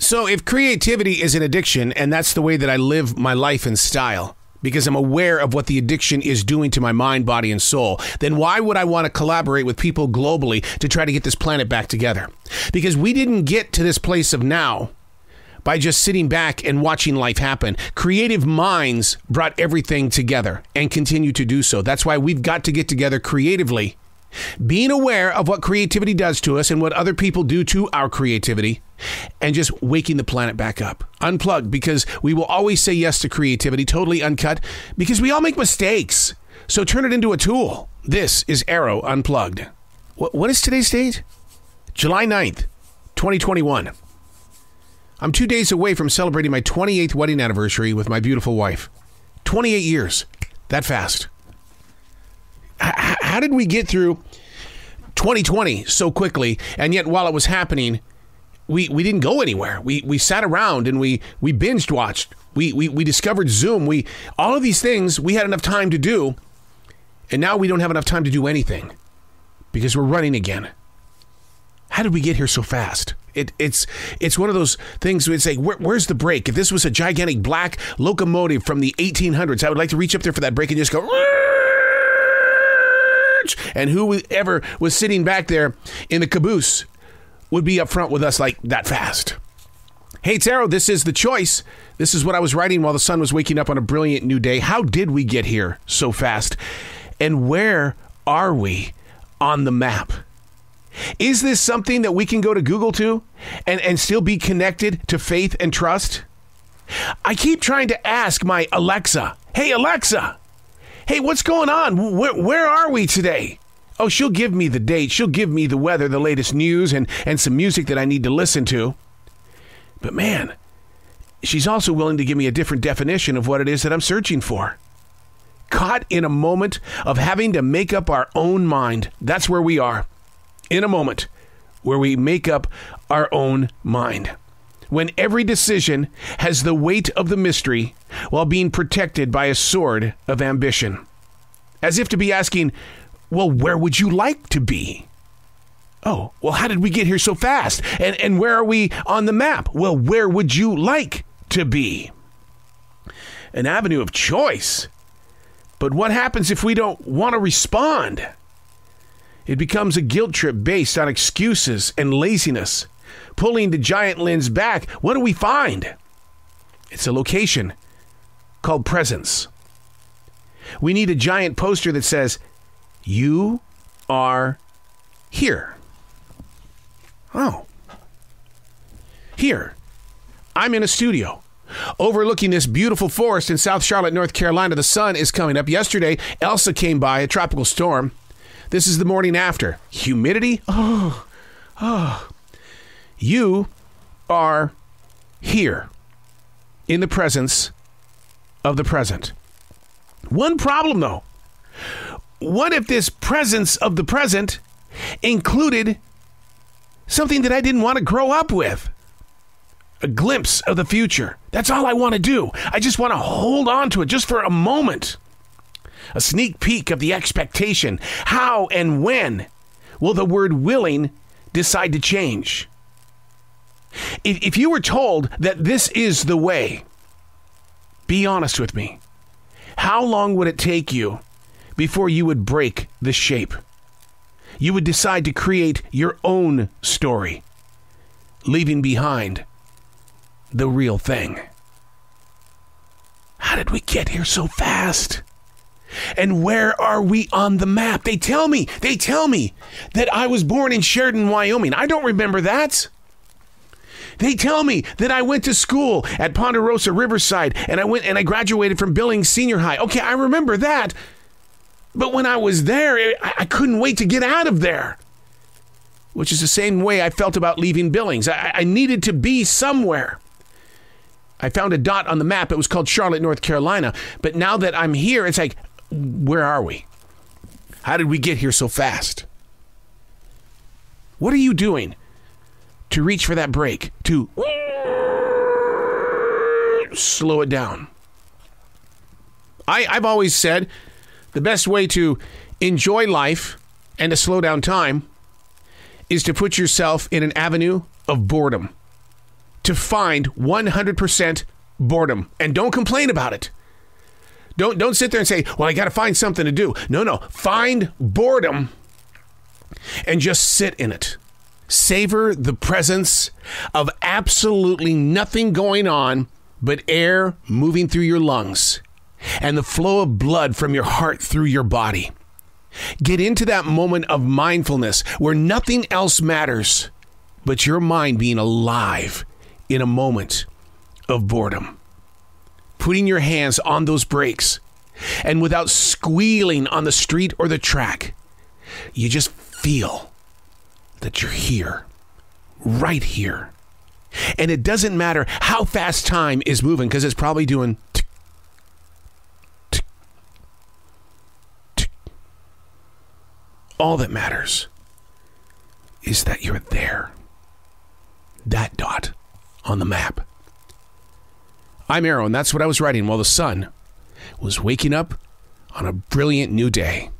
So if creativity is an addiction, and that's the way that I live my life and style, because I'm aware of what the addiction is doing to my mind, body, and soul, then why would I want to collaborate with people globally to try to get this planet back together? Because we didn't get to this place of now by just sitting back and watching life happen. Creative minds brought everything together and continue to do so. That's why we've got to get together creatively, being aware of what creativity does to us and what other people do to our creativity, and just waking the planet back up. Unplugged, because we will always say yes to creativity, totally uncut, because we all make mistakes. So turn it into a tool. This is Arroe Unplugged. What is today's date? July 9th, 2021. I'm 2 days away from celebrating my 28th wedding anniversary with my beautiful wife. 28 years. That fast. How did we get through 2020 so quickly? And yet while it was happening, we didn't go anywhere. We sat around and we binged watched. We discovered Zoom. All of these things we had enough time to do. And now we don't have enough time to do anything because we're running again. How did we get here so fast? It's one of those things where it's like, where's the brake? If this was a gigantic black locomotive from the 1800s, I would like to reach up there for that brake and just go, and whoever was sitting back there in the caboose would be up front with us like that fast. Hey, it's Arroe. This is The Choice. This is what I was writing while the sun was waking up on a brilliant new day. How did we get here so fast? And where are we on the map? Is this something that we can go to Google to and still be connected to faith and trust? I keep trying to ask my Alexa, hey, Alexa, hey, what's going on? Where are we today? Oh, she'll give me the date. She'll give me the weather, the latest news, and some music that I need to listen to. But man, she's also willing to give me a different definition of what it is that I'm searching for. Caught in a moment of having to make up our own mind. That's where we are. In a moment where we make up our own mind. When every decision has the weight of the mystery while being protected by a sword of ambition. As if to be asking, well, where would you like to be? Oh, well, how did we get here so fast? And where are we on the map? Well, where would you like to be? An avenue of choice. But what happens if we don't want to respond? It becomes a guilt trip based on excuses and laziness. Pulling the giant lens back, what do we find? It's a location called presence. We need a giant poster that says, you are here. Oh. Here. I'm in a studio overlooking this beautiful forest in South Charlotte, North Carolina. The sun is coming up. Yesterday, Elsa came by, a tropical storm. This is the morning after. Humidity? Oh. You are here in the presence of the present. One problem, though. What if this presence of the present included something that I didn't want to grow up with? A glimpse of the future. That's all I want to do. I just want to hold on to it just for a moment. A sneak peek of the expectation. How and when will the word willing decide to change? If you were told that this is the way, be honest with me. How long would it take you before you would break the shape? You would decide to create your own story, leaving behind the real thing. How did we get here so fast? And where are we on the map? They tell me that I was born in Sheridan, Wyoming. I don't remember that. They tell me that I went to school at Ponderosa Riverside and I graduated from Billings Senior High. Okay, I remember that. But when I was there, I couldn't wait to get out of there. Which is the same way I felt about leaving Billings. I needed to be somewhere. I found a dot on the map. It was called Charlotte, North Carolina. But now that I'm here, it's like, where are we? How did we get here so fast? What are you doing to reach for that brake, to slow it down? I've always said the best way to enjoy life and to slow down time is to put yourself in an avenue of boredom. to find 100% boredom. And don't complain about it. Don't sit there and say, well, I got to find something to do. No. Find boredom and just sit in it. Savor the presence of absolutely nothing going on but air moving through your lungs and the flow of blood from your heart through your body. Get into that moment of mindfulness where nothing else matters but your mind being alive in a moment of boredom. Putting your hands on those brakes, and without squealing on the street or the track, you just feel that you're here, right here. And it doesn't matter how fast time is moving, because it's probably doing tick, tick, tick. All that matters is that you're there. That dot on the map. I'm Arroe, and that's what I was writing while the sun was waking up on a brilliant new day.